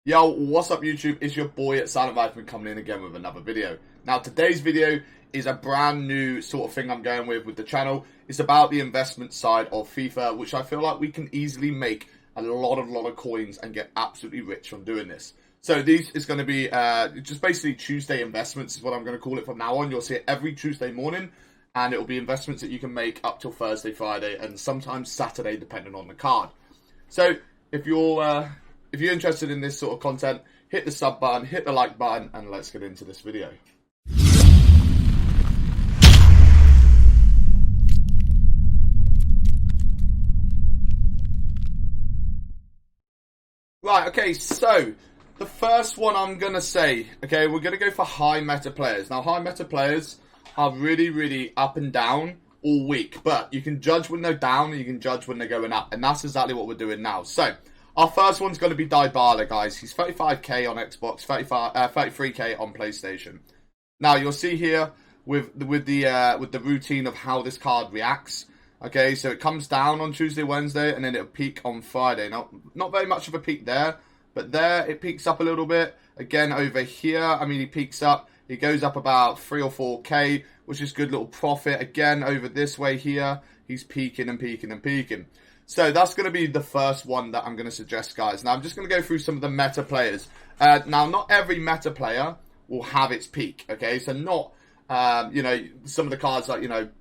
Yo, what's up YouTube? It's your boy at Silent Viper coming in again with another video. Now today's video is a brand new sort of thing I'm going with the channel. It's about the investment side of FIFA, which I feel like we can easily make a lot of coins and get absolutely rich from doing this. So these is going to be just basically Tuesday investments is what I'm going to call it from now on. You'll see it every Tuesday morning, and it will be investments that you can make up till Thursday, Friday, and sometimes Saturday depending on the card. So if you're interested in this sort of content, hit the sub button, hit the like button, and let's get into this video. Right, okay, so the first one I'm going to say, okay, we're going to go for high meta players. Now, high meta players are really up and down all week, but you can judge when they're down and you can judge when they're going up, and that's exactly what we're doing now. So our first one's going to be Dybala, guys. He's 35k on Xbox, 33k on PlayStation. Now you'll see here with the routine of how this card reacts. Okay, so it comes down on Tuesday, Wednesday, and then it'll peak on Friday. Now, not very much of a peak there, but there it peaks up a little bit. Again, over here, I mean, he peaks up. He goes up about 3 or 4k, which is good little profit. Again, over this way here, he's peaking and peaking and peaking. So that's going to be the first one that I'm going to suggest, guys. Now, I'm just going to go through some of the meta players. Now, not every meta player will have its peak, okay? So not, some of the cards that,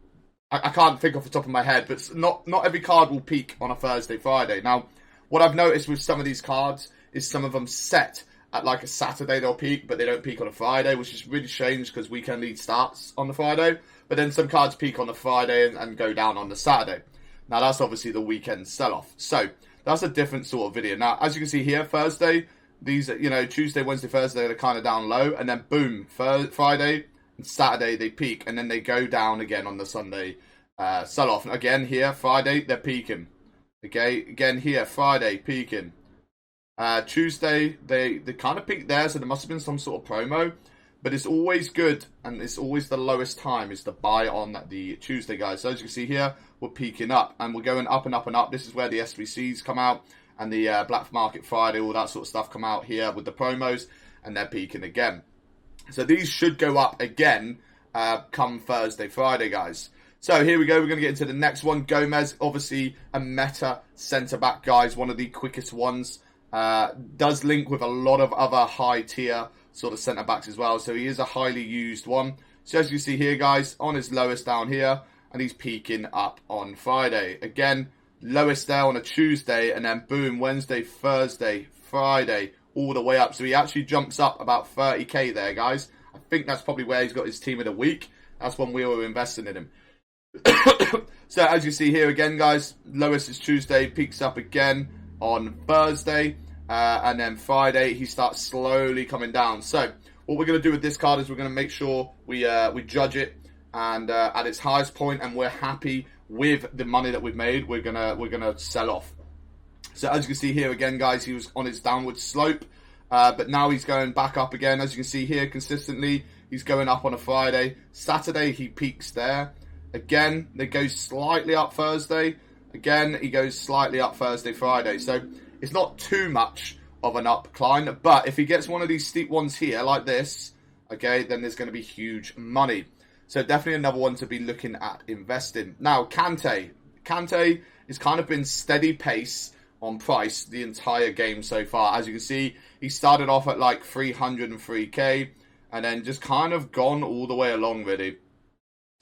I can't think off the top of my head, but not every card will peak on a Thursday, Friday. Now, what I've noticed with some of these cards is some of them set at like a Saturday they'll peak, but they don't peak on a Friday, which is really strange because Weekend League starts on the Friday. But then some cards peak on the Friday and go down on the Saturday. Now, that's obviously the weekend sell-off. So, that's a different sort of video. Now, as you can see here, Thursday, these, Tuesday, Wednesday, Thursday, they're kind of down low. And then, boom, Friday and Saturday, they peak. And then they go down again on the Sunday sell-off. And again, here, Friday, they're peaking. Okay, again, here, Friday, peaking. Tuesday, they kind of peaked there, so there must have been some sort of promo. But it's always good, and it's always the lowest time is to buy on the Tuesday, guys. So as you can see here, we're peaking up, and we're going up and up and up. This is where the SBCs come out, and the Black Market Friday, all that sort of stuff come out here with the promos, and they're peaking again. So these should go up again come Thursday, Friday, guys. So here we go. We're going to get into the next one. Gomez, obviously a meta centre-back, guys. One of the quickest ones. Does link with a lot of other high-tier sort of centre-backs as well. So he is a highly used one. So as you see here, guys, on his lowest down here, and he's peaking up on Friday. Again, lowest there on a Tuesday, and then boom, Wednesday, Thursday, Friday, all the way up. So he actually jumps up about 30k there, guys. I think that's probably where he's got his team of the week. That's when we were investing in him. So as you see here again, guys, lowest is Tuesday, peaks up again on Thursday. And then Friday, he starts slowly coming down. So what we're going to do with this card is we're going to make sure we judge it, and at its highest point, and we're happy with the money that we've made, we're gonna sell off. So as you can see here again, guys, he was on his downward slope, but now he's going back up again. As you can see here, consistently, he's going up on a Friday. Saturday, he peaks there. Again, it goes slightly up Thursday. Again, he goes slightly up Thursday, Friday. So it's not too much of an up climb, but if he gets one of these steep ones here, like this, okay, then there's going to be huge money. So definitely another one to be looking at investing. Now, Kante. Kante has kind of been steady pace on price the entire game so far. As you can see, he started off at like 303k, and then just kind of gone all the way along, really.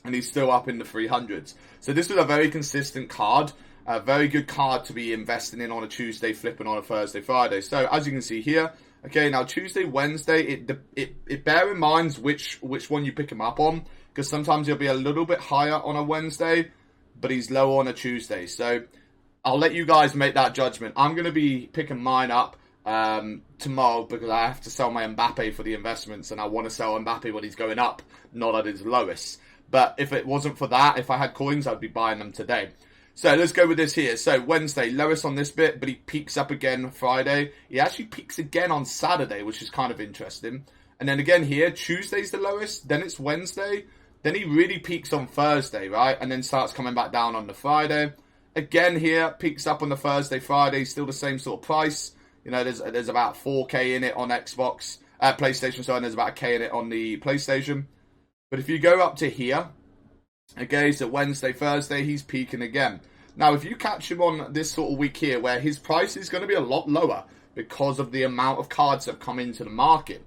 And he's still up in the 300s. So this was a very consistent card. A very good card to be investing in on a Tuesday, flipping on a Thursday, Friday. So as you can see here, okay, now Tuesday, Wednesday, it bear in mind which one you pick him up on, because sometimes he'll be a little bit higher on a Wednesday, but he's lower on a Tuesday. So I'll let you guys make that judgment. I'm going to be picking mine up tomorrow because I have to sell my Mbappe for the investments, and I want to sell Mbappe when he's going up, not at his lowest. But if it wasn't for that, if I had coins, I'd be buying them today. So let's go with this here. So Wednesday, lowest on this bit, but he peaks up again Friday. He actually peaks again on Saturday, which is kind of interesting. And then again here, Tuesday's the lowest, then it's Wednesday. Then he really peaks on Thursday, right? And then starts coming back down on the Friday. Again here, peaks up on the Thursday, Friday, still the same sort of price. You know, there's about 4K in it on Xbox, PlayStation, sorry, and there's about a K in it on the PlayStation. But if you go up to here, okay, so Wednesday, Thursday, he's peaking again. Now, if you catch him on this sort of week here, where his price is going to be a lot lower because of the amount of cards that have come into the market,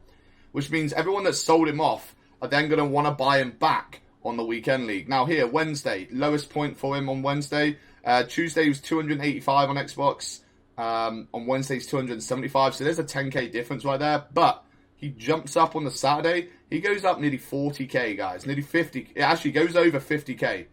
which means everyone that sold him off are then going to want to buy him back on the weekend league. Now here, Wednesday, lowest point for him on Wednesday. Tuesday he was 285 on Xbox. On Wednesday he's 275, so there's a 10k difference right there. But he jumps up on the Saturday. He goes up nearly 40k, guys. Nearly 50. It actually goes over 50k.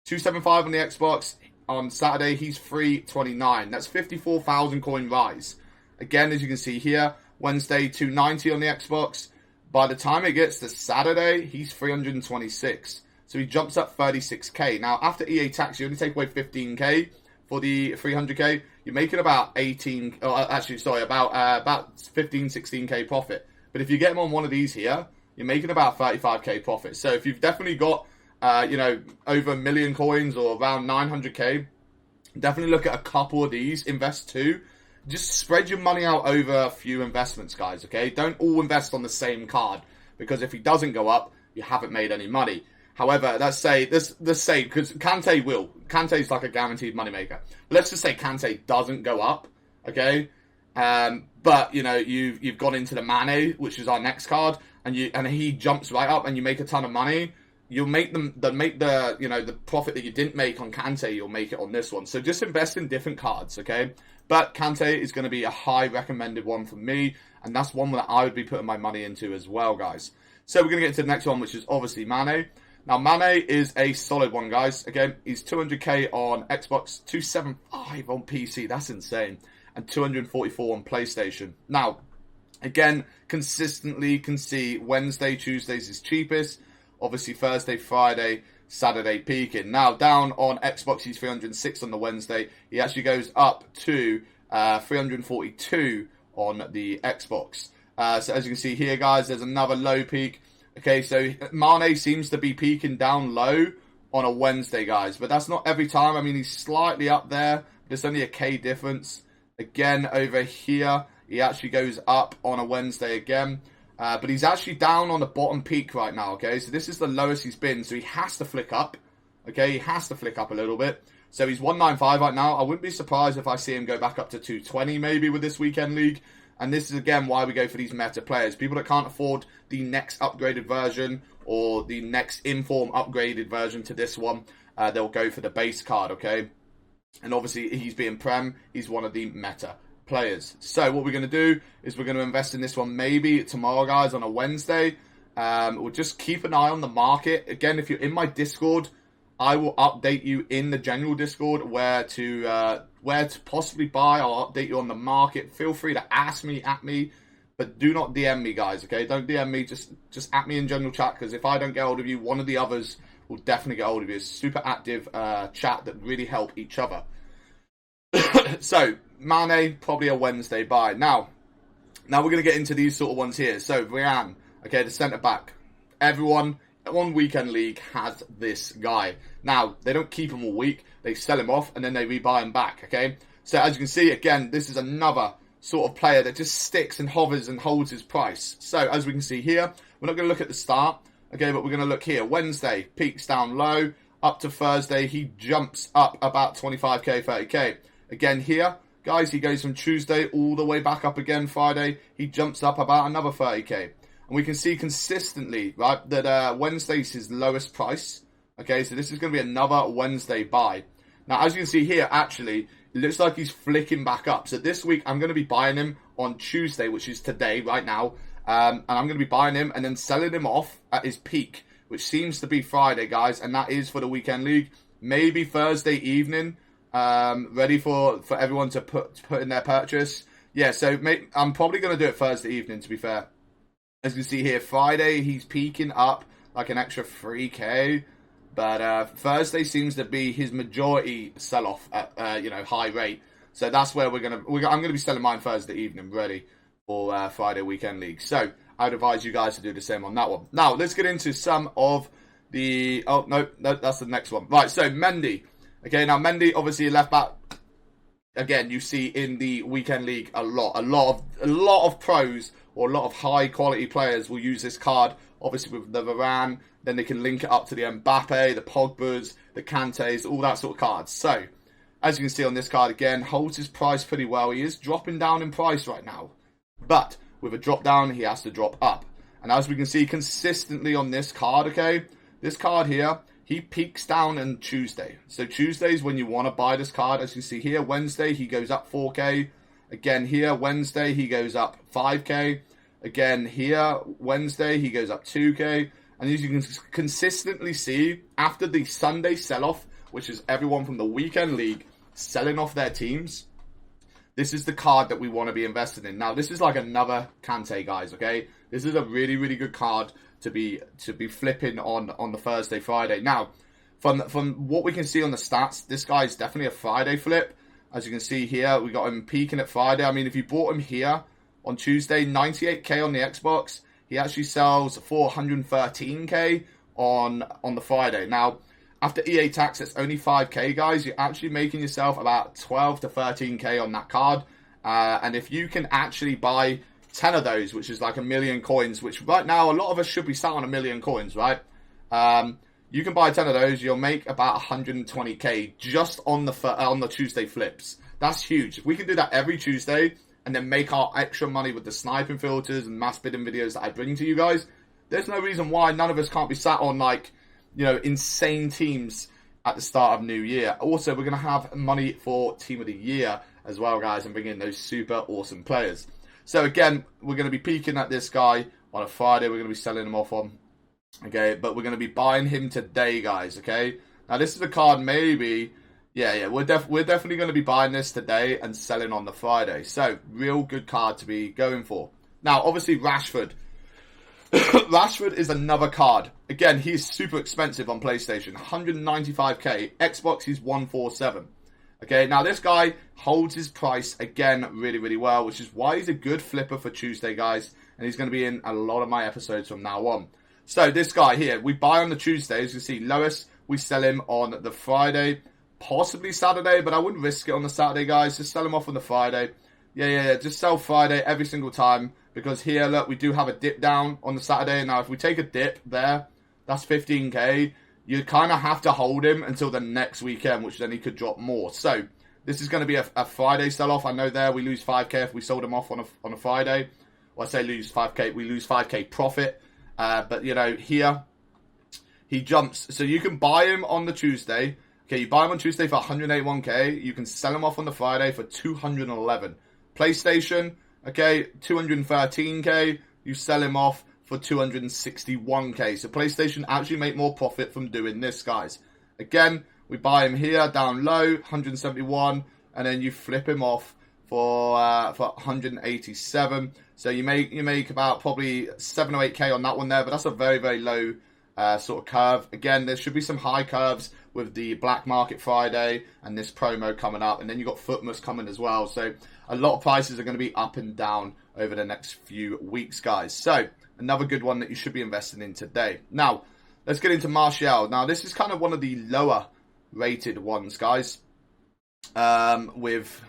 275 on the Xbox. On Saturday, he's 329. That's 54,000 coin rise. Again, as you can see here, Wednesday, 290 on the Xbox. By the time it gets to Saturday, he's 326. So he jumps up 36k. Now, after EA tax, you only take away 15k for the 300k. You're making about 18, about 15, 16k profit. But if you get him on one of these here, you're making about 35k profit. So if you've definitely got, over 1 million coins or around 900k, definitely look at a couple of these, invest two. Just spread your money out over a few investments, guys, okay? Don't all invest on the same card, because if he doesn't go up, you haven't made any money. However, let's say, because Kante will. Kante's like a guaranteed moneymaker. Let's just say Kante doesn't go up, okay? But, you know, you've gone into the Mane, which is our next card, and he jumps right up and you make a ton of money. You'll make the profit that you didn't make on Kante, you'll make it on this one. So just invest in different cards, okay? But Kante is going to be a high recommended one for me, and that's one that I would be putting my money into as well, guys. So we're going to get into the next one, which is obviously Mane. Now, Mane is a solid one, guys. Again, he's 200k on Xbox, 275 on PC. That's insane. And 244 on PlayStation. Now, again, consistently can see Wednesday, Tuesday's his cheapest. Obviously, Thursday, Friday, Saturday peaking. Now, down on Xbox, he's 306 on the Wednesday. He actually goes up to 342 on the Xbox. So as you can see here, guys, there's another low peak. Okay, so Mane seems to be peaking down low on a Wednesday, guys. But that's not every time. I mean, he's slightly up there. There's only a K difference. Again, over here, he actually goes up on a Wednesday again. But he's actually down on the bottom peak right now, okay? So this is the lowest he's been, so he has to flick up. Okay, he has to flick up a little bit. So he's 195 right now. I wouldn't be surprised if I see him go back up to 220 maybe with this weekend league. And this is, again, why we go for these meta players. People that can't afford the next upgraded version or the next inform upgraded version to this one, they'll go for the base card, okay? And obviously, he's being Prem. He's one of the meta players. So what we're going to do is we're going to invest in this one maybe tomorrow, guys, on a Wednesday. We'll just keep an eye on the market. Again, if you're in my Discord, I will update you in the general Discord where to possibly buy. I'll update you on the market. Feel free to ask me, at me, but do not DM me, guys, okay? Don't DM me, just at me in general chat, because if I don't get hold of you, one of the others will definitely get hold of you. It's a super active chat that really help each other. So, Mane, probably a Wednesday buy. Now we're going to get into these sort of ones here. So, Varane, okay, the centre-back. Everyone on Weekend League has this guy. Now, they don't keep him all week. They sell him off, and then they rebuy him back, okay? So, as you can see, again, this is another sort of player that just sticks and hovers and holds his price. So, as we can see here, we're not going to look at the start, okay, but we're going to look here. Wednesday, peaks down low. Up to Thursday, he jumps up about 25k, 30k. Again here, guys, he goes from Tuesday all the way back up again. Friday, he jumps up about another 30k. And we can see consistently, right, that Wednesday's his lowest price. Okay, so this is going to be another Wednesday buy. Now, as you can see here, actually, it looks like he's flicking back up. So this week, I'm going to be buying him on Tuesday, which is today, right now. And I'm going to be buying him and then selling him off at his peak, which seems to be Friday, guys. And that is for the Weekend League. Maybe Thursday evening. Ready for everyone to put in their purchase. Yeah, so I'm probably going to do it Thursday evening, to be fair. As you can see here, Friday, he's peaking up like an extra 3k. But Thursday seems to be his majority sell-off at, high rate. So that's where I'm going to be selling mine Thursday evening, ready for Friday Weekend League. So I'd advise you guys to do the same on that one. Now, let's get into some of the... Oh, no, that's the next one. Right, so Mendy. Okay, now Mendy, obviously left back. again, you see in the weekend league a lot of pros or a lot of high quality players will use this card. Obviously with the Varane, then they can link it up to the Mbappe, the Pogbas, the Kantes, all that sort of cards. So, as you can see on this card again, holds his price pretty well. He is dropping down in price right now. But with a drop down, he has to drop up. And as we can see consistently on this card, okay, this card here, he peaks down on Tuesday. So Tuesday is when you want to buy this card. As you see here, Wednesday, he goes up 4k. Again here, Wednesday, he goes up 5k. Again here, Wednesday, he goes up 2k. And as you can consistently see, after the Sunday sell-off, which is everyone from the weekend league selling off their teams, this is the card that we want to be invested in. Now, this is like another Kante, guys, okay? This is a really, really good card to be flipping on the Thursday, Friday. Now, from what we can see on the stats, this guy is definitely a Friday flip. As you can see here, we got him peaking at Friday. I mean, if you bought him here on Tuesday, 98k on the Xbox, he actually sells for 113k on the Friday. Now, after EA tax, it's only 5k, guys. You're actually making yourself about 12 to 13k on that card. And if you can actually buy 10 of those, which is like 1 million coins, which right now a lot of us should be sat on 1 million coins, right? You can buy 10 of those, you'll make about 120k just on the Tuesday flips. That's huge. If we can do that every Tuesday and then make our extra money with the sniping filters and mass bidding videos that I bring to you guys, there's no reason why none of us can't be sat on, like, you know, insane teams at the start of New Year. Also, we're going to have money for Team of the Year as well, guys, and bring in those super awesome players. So, again, we're going to be peaking at this guy on a Friday. We're going to be selling him off on, okay? But we're going to be buying him today, guys, okay? Now, this is a card maybe, yeah, we're definitely going to be buying this today and selling on the Friday. So, real good card to be going for. Now, obviously, Rashford. Rashford is another card. Again, he's super expensive on PlayStation. 195k. Xbox, he's 147. Okay, now this guy holds his price, again, really, really well, which is why he's a good flipper for Tuesday, guys. And he's going to be in a lot of my episodes from now on. So, this guy here, we buy on the Tuesday. As you see, lowest, we sell him on the Friday. Possibly Saturday, but I wouldn't risk it on the Saturday, guys. Just sell him off on the Friday. Yeah. Just sell Friday every single time. Because here, look, we do have a dip down on the Saturday. Now, if we take a dip there, that's 15k. You kind of have to hold him until the next weekend, which then he could drop more. So, this is going to be a Friday sell-off. I know there we lose 5k if we sold him off on a Friday. Well, I say lose 5k. We lose 5k profit. But, you know, here, he jumps. So, you can buy him on the Tuesday. Okay, you buy him on Tuesday for 181k. You can sell him off on the Friday for 211. PlayStation, okay, 213k. You sell him off for 261k. So PlayStation actually make more profit from doing this, guys. Again, we buy him here down low, 171, and then you flip him off for 187. So you make about probably 7 or 8k on that one there, but that's a very, very low sort of curve. Again, there should be some high curves with the Black Market Friday and this promo coming up, and then you've got Footmas coming as well. So a lot of prices are going to be up and down over the next few weeks, guys. So another good one that you should be investing in today. Now, let's get into Martial. Now, this is kind of one of the lower rated ones, guys, with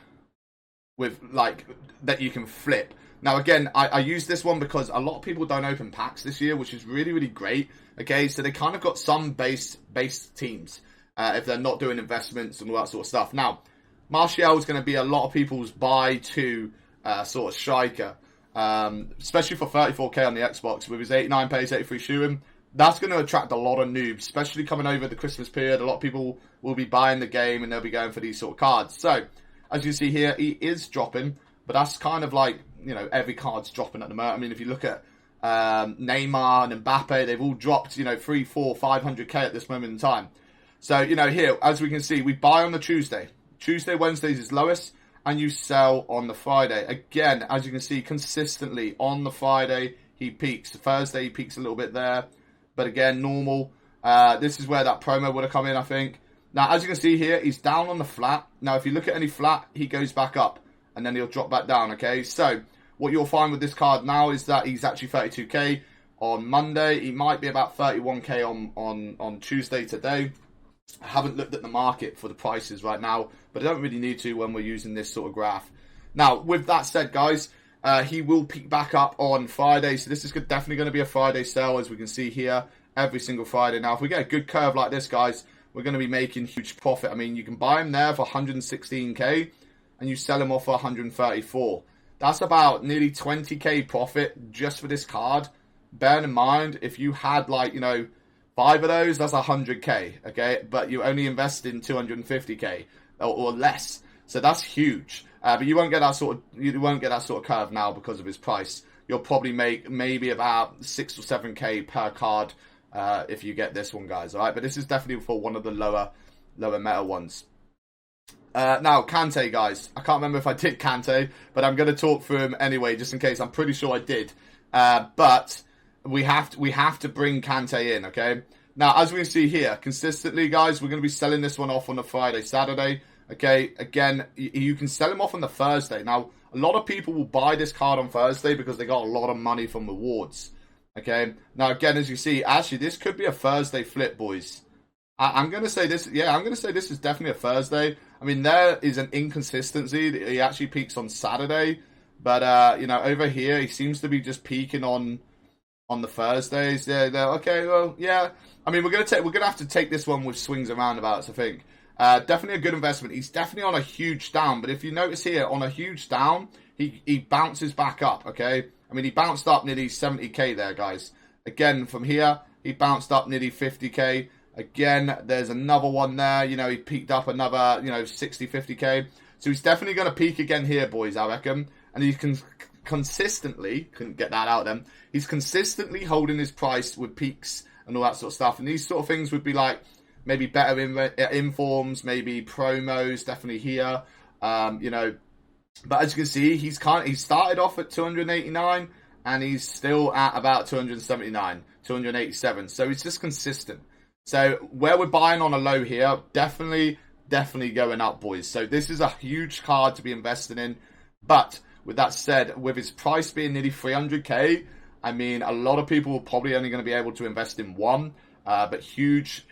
like that you can flip. Now, again, I use this one because a lot of people don't open packs this year, which is really, really great. Okay, so they kind of got some base teams if they're not doing investments and all that sort of stuff. Now, Martial is going to be a lot of people's buy to sort of striker, especially for 34k on the Xbox with his 89 pace, 83 shooting. That's going to attract a lot of noobs, especially coming over the Christmas period. A lot of people will be buying the game and they'll be going for these sort of cards. So, as you see here, he is dropping, but that's kind of like, you know, every card's dropping at the moment. I mean, if you look at Neymar and Mbappe, they've all dropped, you know, 300, 400, 500k at this moment in time. So, you know, here, as we can see, we buy on the Tuesday. Tuesday, Wednesdays is lowest, and you sell on the Friday. Again, as you can see, consistently on the Friday, he peaks. Thursday, he peaks a little bit there. But again, normal. This is where that promo would have come in, I think. Now, as you can see here, he's down on the flat. Now, if you look at any flat, he goes back up, and then he'll drop back down, okay? So, what you'll find with this card now is that he's actually 32k on Monday. He might be about 31k on Tuesday today. I haven't looked at the market for the prices right now, but I don't really need to when we're using this sort of graph. Now, with that said, guys, he will peak back up on Friday, so this is definitely going to be a Friday sell, as we can see here, every single Friday. Now, if we get a good curve like this, guys, we're going to be making huge profit. I mean, you can buy him there for 116k, and you sell him off for 134. That's about nearly 20k profit just for this card. Bear in mind, if you had, like, you know, 5 of those, that's 100k, okay? But you only invest in 250k or less, so that's huge. But you won't get that sort of curve now because of his price. You'll probably make maybe about 6 or 7k per card if you get this one, guys. All right, but this is definitely for one of the lower meta ones. Now, Kante, guys. I can't remember if I did Kante, but I'm going to talk through him anyway, just in case. I'm pretty sure I did. But we have to bring Kante in, okay? Now, as we can see here, consistently, guys, we're going to be selling this one off on a Friday, Saturday. Okay, again, you can sell him off on the Thursday. Now, a lot of people will buy this card on Thursday because they got a lot of money from rewards. Okay, now, again, as you see, actually, this could be a Thursday flip, boys. I'm going to say this, yeah, I'm going to say this is definitely a Thursday. I mean, there is an inconsistency. He actually peaks on Saturday. But, you know, over here, he seems to be just peaking on the Thursdays. Yeah, okay, well, yeah. I mean, we're going to have to take this one with swings and roundabouts, I think. Definitely a good investment. He's definitely on a huge down, but if you notice here, on a huge down, he bounces back up, okay? I mean, he bounced up nearly 70k there, guys. Again, from here, he bounced up nearly 50k. Again, there's another one there. You know, he peaked up another, you know, 60, 50k. So he's definitely going to peak again here, boys, I reckon. And he can consistently, couldn't get that out then, he's consistently holding his price with peaks and all that sort of stuff. And these sort of things would be like, maybe better informs, maybe promos, definitely here. You know, but as you can see, he started off at 289 and he's still at about 279, 287. So he's just consistent. So where we're buying on a low here, definitely going up, boys. So this is a huge card to be invested in. But with that said, with his price being nearly 300k, I mean, a lot of people are probably only going to be able to invest in one. But huge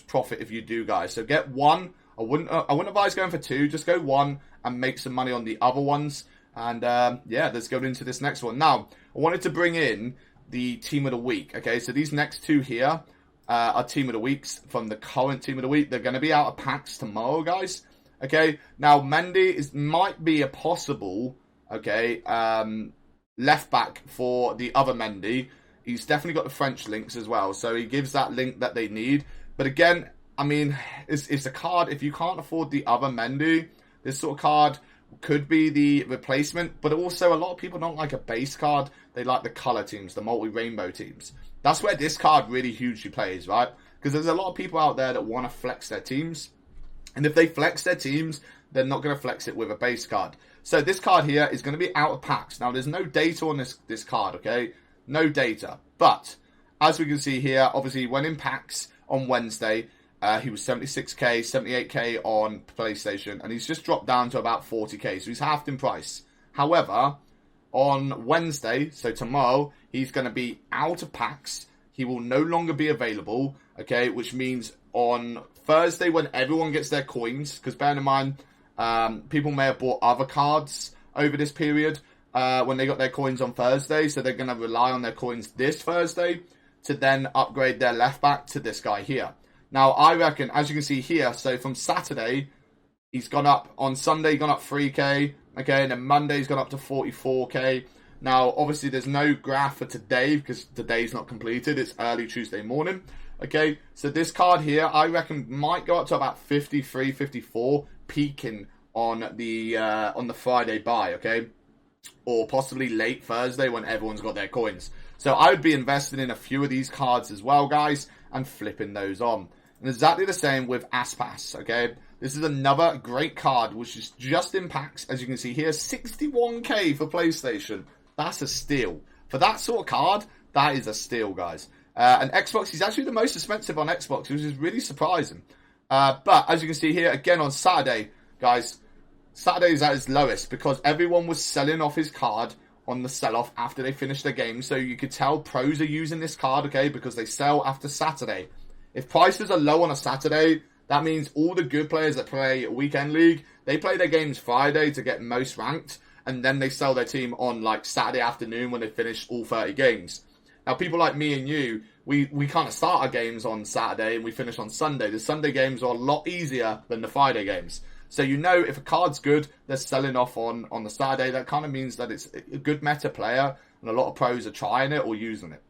profit if you do, guys. So get one. I wouldn't advise going for two. Just go one and make some money on the other ones. And yeah, let's go into this next one. Now, I wanted to bring in the team of the week. Okay, so these next two here are team of the weeks from the current team of the week. They're going to be out of packs tomorrow, guys. Okay, now Mendy might be a possible left back for the other Mendy. He's definitely got the French links as well, so he gives that link that they need. But again, I mean, it's a card, if you can't afford the other Mendy, this sort of card could be the replacement. But also, a lot of people don't like a base card. They like the colour teams, the multi-rainbow teams. That's where this card really hugely plays, right? Because there's a lot of people out there that want to flex their teams. And if they flex their teams, they're not going to flex it with a base card. So this card here is going to be out of packs. Now, there's no data on this card, okay? No data, but as we can see here, obviously when in packs on Wednesday, he was 76k, 78k on PlayStation, and he's just dropped down to about 40k, so he's halved in price. However, on Wednesday, so tomorrow, he's going to be out of packs. He will no longer be available, okay, which means on Thursday when everyone gets their coins, because bear in mind, people may have bought other cards over this period, when they got their coins on Thursday, so they're going to rely on their coins this Thursday to then upgrade their left back to this guy here. Now, I reckon, as you can see here, so from Saturday, he's gone up, on Sunday, gone up 3k, okay, and then Monday, he's gone up to 44k. Now, obviously, there's no graph for today, because today's not completed, it's early Tuesday morning, okay, so this card here, I reckon, might go up to about 53, 54, peaking on the Friday buy, okay? Or possibly late Thursday when everyone's got their coins. So I would be investing in a few of these cards as well, guys, and flipping those on. And exactly the same with Aspas, okay? This is another great card, which is just in packs. As you can see here, 61k for PlayStation. That's a steal. For that sort of card, that is a steal, guys. And Xbox, he's actually the most expensive on Xbox, which is really surprising. But as you can see here, again on Saturday, guys, Saturday is at its lowest because everyone was selling off his card on the sell-off after they finished their game. So you could tell pros are using this card, okay, because they sell after Saturday. If prices are low on a Saturday, That means all the good players that play weekend league, they play their games Friday to get most ranked, and then they sell their team on like Saturday afternoon when they finish all 30 games. Now, people like me and you, we kind of start our games on Saturday and we finish on Sunday. The Sunday games are a lot easier than the Friday games. So you know if a card's good, they're selling off on the Saturday. That kind of means that it's a good meta player and a lot of pros are trying it or using it.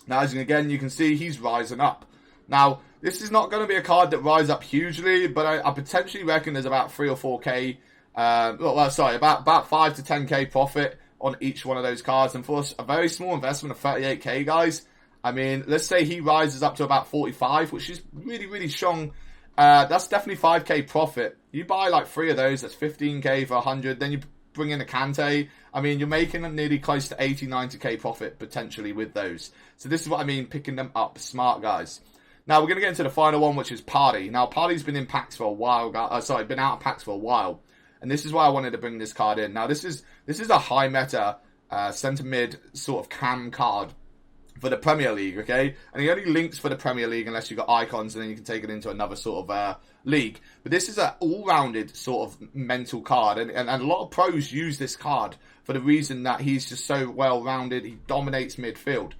Now, as again, you can see he's rising up. Now, this is not going to be a card that rises up hugely, but I potentially reckon there's about 3 or 4k, about 5 to 10k profit on each one of those cards. And for a very small investment of 38k, guys, I mean, let's say he rises up to about 45, which is really, really strong. That's definitely 5k profit. You buy like 3 of those, that's 15k for 100. Then you bring in a Kante. I mean, you're making nearly close to 80, 90k profit potentially with those. So this is what I mean, picking them up smart, guys. Now, we're going to get into the final one, which is Partey. Now, Partey's been in packs for a while. Been out of packs for a while. And this is why I wanted to bring this card in. Now, this is a high meta centre mid sort of cam card for the Premier League, okay? And he only links for the Premier League unless you've got icons, and then you can take it into another sort of league. But this is an all-rounded sort of mental card. And a lot of pros use this card for the reason that he's just so well-rounded. He dominates midfield.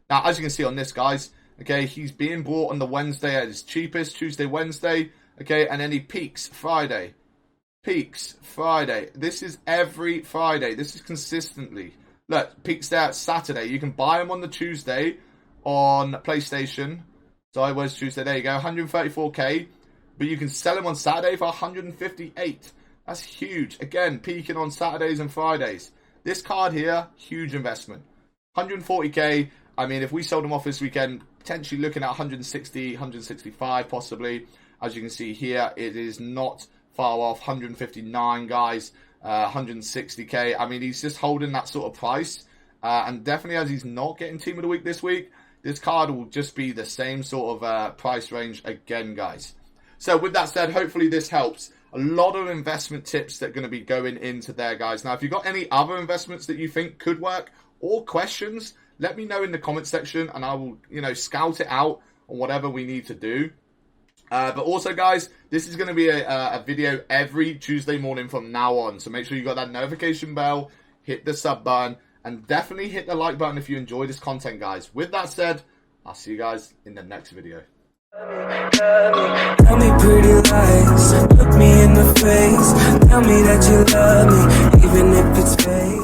Now, as you can see on this, guys, okay, he's being bought on the Wednesday at his cheapest, Tuesday, Wednesday, okay, and then he peaks Friday. Peaks Friday. This is every Friday. This is consistently. Look, peaks there Saturday. You can buy them on the Tuesday on PlayStation. So where's Tuesday? There you go, 134k. But you can sell them on Saturday for 158. That's huge. Again, peaking on Saturdays and Fridays. This card here, huge investment. 140k. I mean, if we sold them off this weekend, potentially looking at 160, 165 possibly. As you can see here, it is not far off. 159, guys. 160k. I mean, he's just holding that sort of price. And definitely as he's not getting Team of the Week this week, this card will just be the same sort of price range again, guys. So with that said, hopefully this helps. A lot of investment tips that are going to be going into there, guys. Now, if you've got any other investments that you think could work or questions, let me know in the comment section and I will, scout it out on whatever we need to do. But also, guys, this is going to be a video every Tuesday morning from now on. So make sure you got that notification bell, hit the sub button, and definitely hit the like button if you enjoy this content, guys. With that said, I'll see you guys in the next video. Tell me pretty lies, look me in the face. Tell me that you love me, even if it's fake.